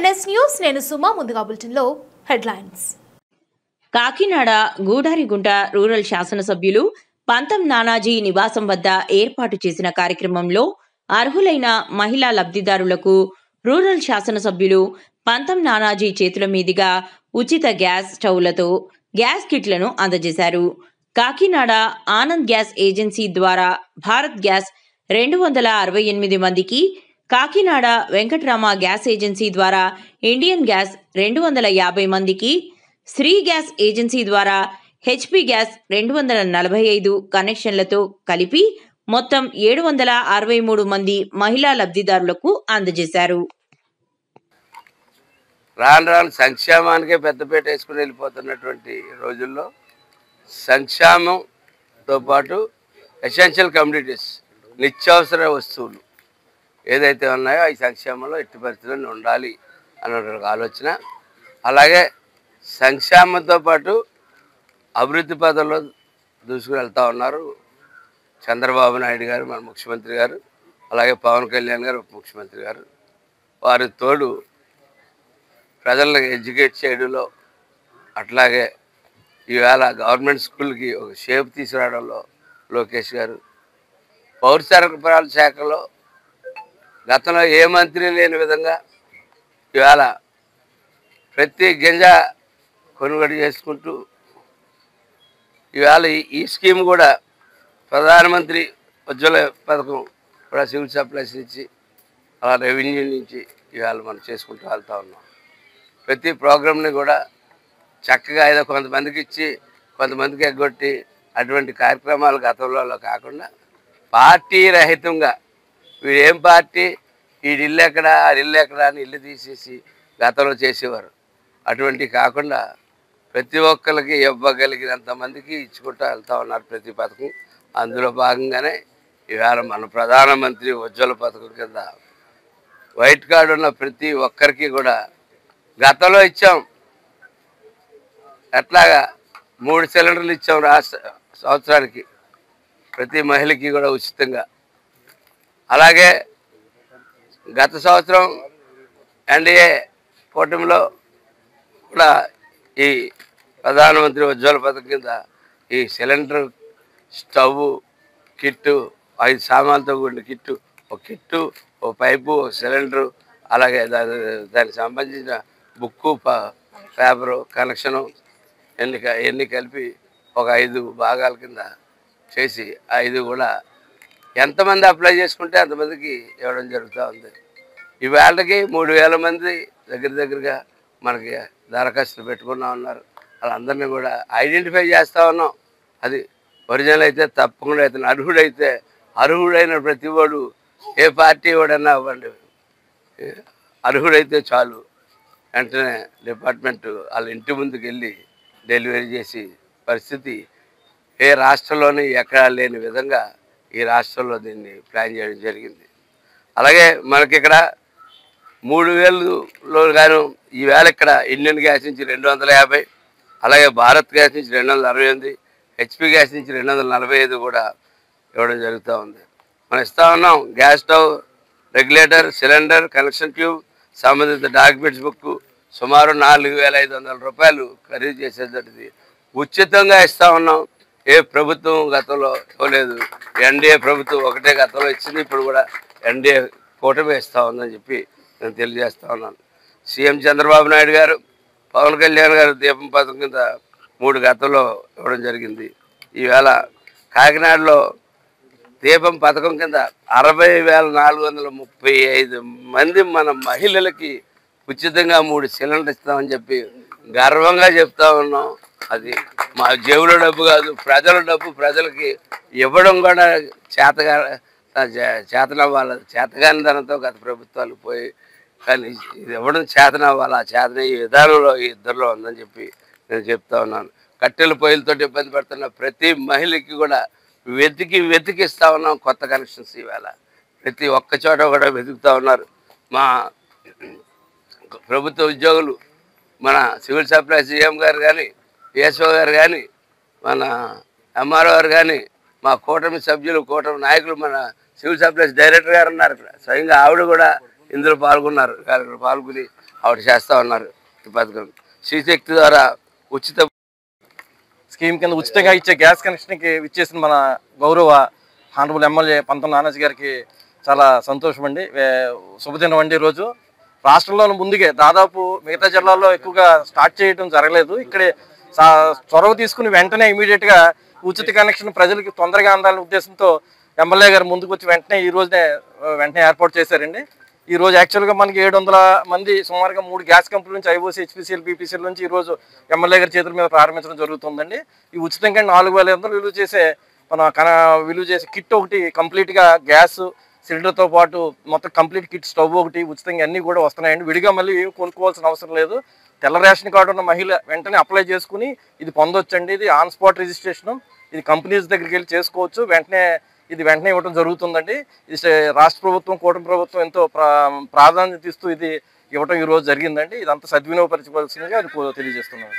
NS news నేను సుమా ముందుగా బులెటిన్లో హెడ్లైన్స్. కాకినాడ గూడారిగుంట రూరల్ శాసనసభ్యులు పంతం నానాజీ నివాసం వద్ద ఏర్పాటు చేసిన కార్యక్రమంలో అర్హులైన మహిళా లబ్ధిదారులకు రూరల్ శాసనసభ్యులు పంతం నానాజీ చేతుల మీదుగా ఉచిత గ్యాస్ స్టవ్లతో గ్యాస్ కిట్లను అందజేశారు. కాకినాడ ఆనంద్ గ్యాస్ ఏజెన్సీ ద్వారా భారత్ గ్యాస్ 268 మందికి, కాకినాడ వెంకటరామ గ్యాస్ ఏజెన్సీ ద్వారా ఇండియన్ గ్యాస్ 250 మందికి, శ్రీ గ్యాస్ ఏజెన్సీ ద్వారా హెచ్పి గ్యాస్ 245 కనెక్షన్లతో కలిపి మొత్తం 763 మంది మహిళా లబ్ధిదారులకు అందజేశారు. రాను రాను సంక్షేమానికే పెద్దపీట వేసుకుని వెళ్ళిపోతున్నటువంటి రోజుల్లో సంక్షేమంతో పాటు ఎసెన్షియల్ కమ్యూనిటీస్ నిత్యావసర వస్తువులు ఏదైతే ఉన్నాయో ఈ సంక్షేమంలో ఎట్టి పరిస్థితుల్లో ఉండాలి అన్న ఆలోచన. అలాగే సంక్షేమంతో పాటు అభివృద్ధి పదంలో దూసుకుని వెళ్తూ ఉన్నారు చంద్రబాబు నాయుడు గారు, మన ముఖ్యమంత్రి గారు, అలాగే పవన్ కళ్యాణ్ గారు, ఉప ముఖ్యమంత్రి గారు. వారి తోడు ప్రజలను ఎడ్యుకేట్ చేయడంలో, అట్లాగే ఈవేళ గవర్నమెంట్ స్కూల్కి ఒక షేప్ తీసుకురావడంలో లోకేష్ గారు, పౌర సరఫరాల శాఖలో గతంలో ఏ మంత్రి లేని విధంగా ఇవాళ ప్రతి గింజ కొనుగోలు చేసుకుంటూ ఇవాళ ఈ స్కీమ్ కూడా ప్రధానమంత్రి ఉజ్వల పథకం కూడా సివిల్ సప్లైస్ నుంచి అలా రెవెన్యూ నుంచి ఇవాళ మనం చేసుకుంటూ వెళ్తూ ఉన్నాం. ప్రతి ప్రోగ్రామ్ని కూడా చక్కగా ఏదో కొంతమందికి ఇచ్చి కొంతమందికి ఎగ్గొట్టి అటువంటి కార్యక్రమాలు గతంలో కాకుండా పార్టీ రహితంగా వీడు ఏం పార్టీ, వీడి ఇల్లు ఎక్కడ, ఆ ఇల్లు ఎక్కడ అని ఇల్లు తీసేసి గతంలో చేసేవారు. అటువంటి కాకుండా ప్రతి ఒక్కరికి ఇవ్వగలిగినంత మందికి ఇచ్చుకుంటూ వెళ్తూ ఉన్నారు ప్రతి పథకం. అందులో భాగంగానే ఇవాళ మన ప్రధానమంత్రి ఉజ్వల పథకం కింద వైట్ కార్డు ఉన్న ప్రతి ఒక్కరికి కూడా గతంలో ఇచ్చాం. ఎట్లాగా 3 సిలిండర్లు ఇచ్చాం సంవత్సరానికి ప్రతి మహిళకి కూడా ఉచితంగా. అలాగే గత సంవత్సరం ఎన్డీఏ కూటమిలో కూడా ఈ ప్రధానమంత్రి ఉజ్వల పథకం కింద ఈ సిలిండర్, స్టవ్ కిట్టు, 5 సామాన్లతో కూడిన కిట్టు, ఒక కిట్టు, ఒక పైపు, ఒక సిలిండరు, అలాగే దానికి సంబంధించిన బుక్కు, పేపరు, కనెక్షను ఎన్ని కలిపి ఒక 5 భాగాల కింద చేసి 5 కూడా ఎంతమంది అప్లై చేసుకుంటే అంతమందికి ఇవ్వడం జరుగుతూ ఉంది. ఇవాళకి 3000 మంది దగ్గరగా మనకి దరఖాస్తులు పెట్టుకున్నా ఉన్నారు. వాళ్ళందరినీ కూడా ఐడెంటిఫై చేస్తూ ఉన్నాం. అది ఒరిజినల్ అయితే తప్పకుండా అయితే అర్హుడైన ప్రతి వాడు ఏ పార్టీ వాడన్నా అవ్వండి, అర్హుడైతే చాలు వెంటనే డిపార్ట్మెంట్ వాళ్ళ ఇంటి ముందుకు వెళ్ళి డెలివరీ చేసి పరిస్థితి ఏ రాష్ట్రంలోని ఎక్కడా లేని విధంగా ఈ రాష్ట్రంలో దీన్ని ప్లాన్ చేయడం జరిగింది. అలాగే మనకి ఇక్కడ 3000లో గాను ఈవేళ ఇక్కడ ఇండియన్ గ్యాస్ నుంచి 250, అలాగే భారత్ గ్యాస్ నుంచి 268, హెచ్పి గ్యాస్ నుంచి 245 కూడా ఇవ్వడం జరుగుతూ ఉంది. మనం ఇస్తూ ఉన్నాం. Gas stove, regulator, cylinder, connection tube, సంబంధిత డాక్యుమెంట్స్ బుక్ సుమారు 4500 రూపాయలు ఖరీదు చేసేటది ఉచితంగా ఇస్తూ ఉన్నాం. ఏ ప్రభుత్వం గతంలో ఇవ్వలేదు. ఎన్డీఏ ప్రభుత్వం ఒకటే గతంలో ఇచ్చింది, ఇప్పుడు కూడా ఎన్డీఏ కూటమి ఇస్తూ ఉందని చెప్పి నేను తెలియజేస్తూ ఉన్నాను. సీఎం చంద్రబాబు నాయుడు గారు, పవన్ కళ్యాణ్ గారు దీపం పథకం కింద 3 గతంలో ఇవ్వడం జరిగింది. ఈవేళ కాకినాడలో దీపం పథకం కింద 60,435 మంది మన మహిళలకి ఉచితంగా 3 సిలిండర్ ఇస్తామని చెప్పి గర్వంగా చెప్తా ఉన్నాం. అది మా జేబులో డబ్బు కాదు, ప్రజల డబ్బు. ప్రజలకి ఇవ్వడం కూడా చేతనవ్వాలి. చేతగాని ధనంతో గత ప్రభుత్వాలు పోయి, కానీ ఇది ఇవ్వడం చేతనవ్వాలి. ఆ చేతన ఈ విధానంలో ఈ ఇద్దరిలో ఉందని చెప్పి నేను చెప్తా ఉన్నాను. కట్టెల పొయ్యిలతో ఇబ్బంది పడుతున్న ప్రతి మహిళకి కూడా వెతికిస్తూ ఉన్నాం కొత్త కనెక్షన్స్. ఈవేళ ప్రతి ఒక్క చోట కూడా వెతుకుతూ ఉన్నారు. మా ప్రభుత్వ ఉద్యోగులు, మన సివిల్ సప్లైస్ సీఎం గారు కానీ, పిఎస్ఓ గారు కానీ, మన ఎంఆర్ఓ గారు కానీ, మా కూటమి సభ్యులు, కూటమి నాయకులు, మన సివిల్ సప్లైస్ డైరెక్టర్ గారు ఉన్నారు ఇక్కడ. స్వయంగా ఆవిడ కూడా ఇందులో పాల్గొన్నారు. పాల్గొని ఆవిడ చేస్తూ ఉన్నారు. ఈ పథకం శ్రీశక్తి ద్వారా ఉచిత స్కీమ్ కింద ఉచితంగా ఇచ్చే గ్యాస్ కనెక్షన్కి ఇచ్చేసిన మన గౌరవ హానరబుల్ ఎమ్మెల్యే పంతం నానాజీ గారికి చాలా సంతోషం అండి. శుభదినం అండి. రోజు రాష్ట్రంలో ముందుగా దాదాపు మిగతా జిల్లాల్లో ఎక్కువగా స్టార్ట్ చేయడం జరగలేదు. ఇక్కడే చొరవ తీసుకుని వెంటనే ఇమీడియట్గా ఉచిత కనెక్షన్ ప్రజలకి తొందరగా అందాలనే ఉద్దేశంతో ఎమ్మెల్యే గారు ముందుకు వచ్చి వెంటనే వెంటనే ఏర్పాటు చేశారండి. ఈ రోజు యాక్చువల్గా మనకి 700 మంది సుమారుగా 3 గ్యాస్ కంపెనీల నుంచి ఐఓసీ, హెచ్పిసిఎల్, బీపీసీఎల్ నుంచి ఈరోజు ఎమ్మెల్యే గారి చేతుల మీద ప్రారంభించడం జరుగుతుందండి. ఈ ఉచితంగా 4,500 విలువ చేసే కిట్ ఒకటి కంప్లీట్గా గ్యాస్ సిలిండర్తో పాటు మొత్తం కంప్లీట్ కిట్ స్టవ్ ఒకటి ఉచితంగా అన్నీ కూడా వస్తున్నాయండి. విడిగా మళ్ళీ ఏమి కొనుక్కోవాల్సిన అవసరం లేదు. తెల్ల రేషన్ కార్డు ఉన్న మహిళ వెంటనే అప్లై చేసుకుని ఇది పొందొచ్చండి. ఇది ఆన్ స్పాట్ రిజిస్ట్రేషన్. ఇది కంపెనీస్ దగ్గరికి వెళ్ళి చేసుకోవచ్చు. వెంటనే ఇవ్వడం జరుగుతుందండి. ఇది రాష్ట్ర ప్రభుత్వం, కూటమి ప్రభుత్వం ఎంతో ప్రాధాన్యత ఇస్తూ ఇది ఇవ్వడం ఈరోజు జరిగిందండి. ఇదంతా సద్వినియోగపరచవలసిందిగా తెలియజేస్తున్నాను.